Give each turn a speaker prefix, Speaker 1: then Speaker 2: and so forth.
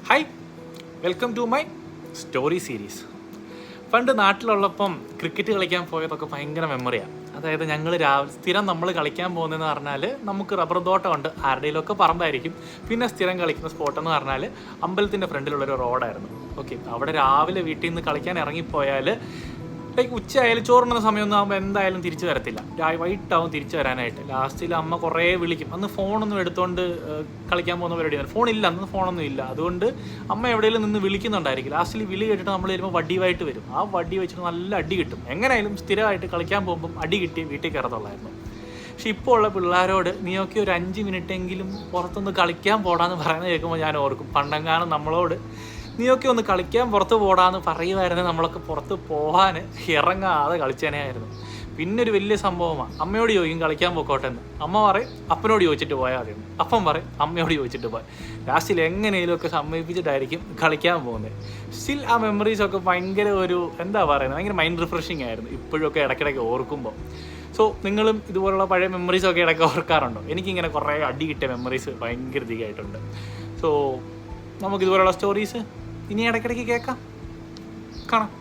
Speaker 1: Hi, welcome to my story series. പണ്ട് നാട്ടിലുള്ളപ്പം cricket കളിക്കാൻ പോയതൊക്കെ ഭയങ്കര മെമ്മറിയാണ്. അതായത് ഞങ്ങൾ സ്ഥിരം നമ്മൾ കളിക്കാൻ പോകുന്നതെന്ന് പറഞ്ഞാൽ നമുക്ക് റബ്ബർ തോട്ടമുണ്ട്, ആരുടെയിലൊക്കെ പറമ്പായിരിക്കും. പിന്നെ സ്ഥിരം കളിക്കുന്ന സ്പോട്ടെന്ന് പറഞ്ഞാൽ അമ്പലത്തിൻ്റെ ഫ്രണ്ടിലുള്ളൊരു റോഡായിരുന്നു. ഓക്കെ, അവിടെ രാവിലെ വീട്ടിൽ നിന്ന് കളിക്കാൻ ഇറങ്ങിപ്പോയാൽ ലൈക്ക് ഉച്ചയായാലും ചോറുണ്ണുന്ന സമയമൊന്നും ആകുമ്പോൾ എന്തായാലും തിരിച്ചു വരത്തില്ല. വൈകിട്ടാവും തിരിച്ചു വരാനായിട്ട്. ലാസ്റ്റിൽ അമ്മ കുറേ വിളിക്കും. അന്ന് ഫോണൊന്നും എടുത്തുകൊണ്ട് കളിക്കാൻ പോകുന്ന പരിപാടിയാണ്. ഫോണില്ല, അന്ന് ഫോണൊന്നും ഇല്ല. അതുകൊണ്ട് അമ്മ എവിടെയെങ്കിലും നിന്ന് വിളിക്കുന്നുണ്ടായിരിക്കും. ലാസ്റ്റിൽ വിളി കേട്ടിട്ട് നമ്മൾ വരുമ്പോൾ വടിയുമായിട്ട് വരും. ആ വടി വെച്ചിട്ട് നല്ല അടി കിട്ടും. എങ്ങനെയായാലും സ്ഥിരമായിട്ട് കളിക്കാൻ പോകുമ്പം അടി കിട്ടി വീട്ടിൽ കയറത്തുള്ളായിരുന്നു. പക്ഷെ ഇപ്പോൾ ഉള്ള പിള്ളേരോട് നീയൊക്കെ ഒരു 5 മിനിറ്റെങ്കിലും പുറത്തൊന്ന് കളിക്കാൻ പോടാന്ന് പറയുന്നത് കേൾക്കുമ്പോൾ ഞാൻ ഓർക്കും, പണ്ടെങ്ങാനും നമ്മളോട് നീയൊക്കെ ഒന്ന് കളിക്കാൻ പുറത്ത് പോടാന്ന് പറയുമായിരുന്നു. നമ്മളൊക്കെ പുറത്ത് പോകാൻ ഇറങ്ങാതെ കളിച്ചേനെയായിരുന്നു. പിന്നെ ഒരു വലിയ സംഭവമാണ്, അമ്മയോട് ചോദിക്കും കളിക്കാൻ പോയിക്കോട്ടെ എന്ന്. അമ്മ പറയും അപ്പനോട് ചോദിച്ചിട്ട് പോയാൽ മതി. അപ്പം പറയും അമ്മയോട് ചോദിച്ചിട്ട് പോയി. ലാസ്റ്റിൽ എങ്ങനെയെങ്കിലുമൊക്കെ സമ്മതിപ്പിച്ചിട്ടായിരിക്കും കളിക്കാൻ പോകുന്നത്. സ്റ്റിൽ ആ മെമ്മറീസൊക്കെ ഭയങ്കര ഒരു എന്താ പറയുന്നത്, ഭയങ്കര മൈൻഡ് റിഫ്രഷിങ് ആയിരുന്നു. ഇപ്പോഴൊക്കെ ഇടയ്ക്കിടയ്ക്ക് ഓർക്കുമ്പോൾ. സോ നിങ്ങളും ഇതുപോലുള്ള പഴയ മെമ്മറീസൊക്കെ ഇടയ്ക്ക് ഓർക്കാറുണ്ടോ? എനിക്കിങ്ങനെ കുറേ അടി കിട്ടിയ മെമ്മറീസ് ഭയങ്കര അധികമായിട്ടുണ്ട്. സോ നമുക്കിതുപോലുള്ള സ്റ്റോറീസ് ഇനി ഇടയ്ക്കിടയ്ക്ക് കേൾക്കാം, കാണാം.